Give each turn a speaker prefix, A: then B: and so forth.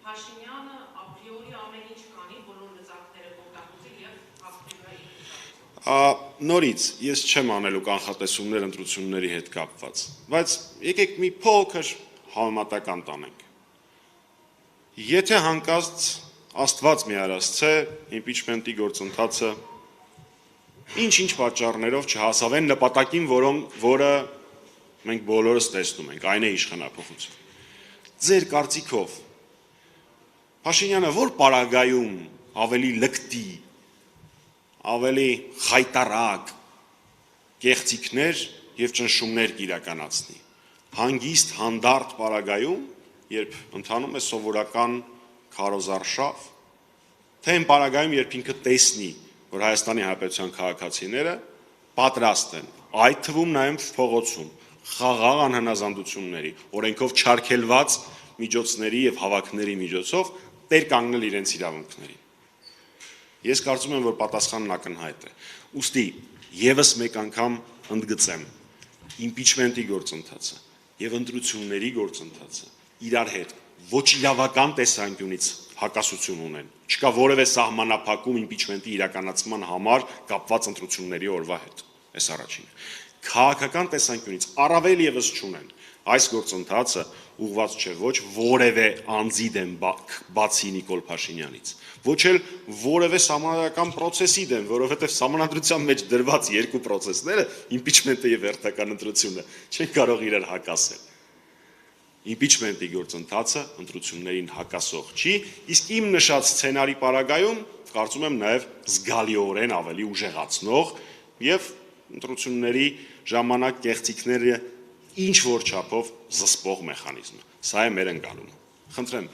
A: Փաշինյանը ապրիորի ամեն ինչ կանի, բոլոր լծակները կօգտագործի եւ հաղթեւային։
B: Նորից ես չեմ անելու կանխատեսումներ ընտրությունների հետ կապված, բայց եկեք մի փոքր համեմատական տանենք։ Եթե հանկարծ Աստված մի արասցե իմպիչմենտի գործընթացը ինչ-ինչ պատճառներով չհասավ այն նպատակին, որը մենք բոլորս տեսնում ենք, այն է իշխանափոխություն։ Ձեր կարծիքով Փաշինյանը որ պարագայում ավելի լկտի, ավելի խայտառակ կեղծիքներ եւ ճնշումներ կիրականացնի, հանգիստ հանդարտ պարագայում, երբ ընթանում է սովորական քարոզարշավ, թե այն պարագայում, երբ ինքը տեսնի, որ Հայաստանի Հանրապետության քաղաքացիները պատրաստ են, այդ թվում նաեւ փողոցում, խաղաղ անհնազանդությունների, օրենքով չարգելված միջոցների եւ հավաքների միջոցով տեր կանգնել իրենց իրավունքներին։ Ես կարծում եմ, որ պատասխանն ակնհայտ է։ Ուստի եւս մեկ անգամ ընդգծեմ, իմպիչմենտի գործընթացը եւ ընտրությունների գործընթացը իրար հետ ոչ իրավական տեսանկյունից հակասություն ունեն։ Չկա որևէ սահմանափակում իմպիչմենտի իրականացման համար կապված ընտրությունների օրվա հետ։ Այս առաջինը։ Քաղաքական տեսանկյունից առավել եւս չունեն։ Այս գործընթացը ուղղված չէ ոչ որևէ անձի դեմ բացի Նիկոլ Փաշինյանից, ոչ էլ որևէ սահմանադրական process-ի դեմ, որովհետև սահմանադրության մեջ դրված երկու process-ները, իմպիչմենտը եւ հերթական ընտրությունը, չեն կարող իրար հակասել։ Իմպիչմենտի գործընթացը ընտրություններին հակասող չի, իսկ իմ նշած սցենարի պարագայում կարծում եմ նաեւ զգալիորեն ավելի ուժեղացնող եւ ընտրությունների ժամանակ կեղծիքները ինչ որ չափով զսպող մեխանիզմ։ Սա է մեր ընկալումը։ Խնդրեմ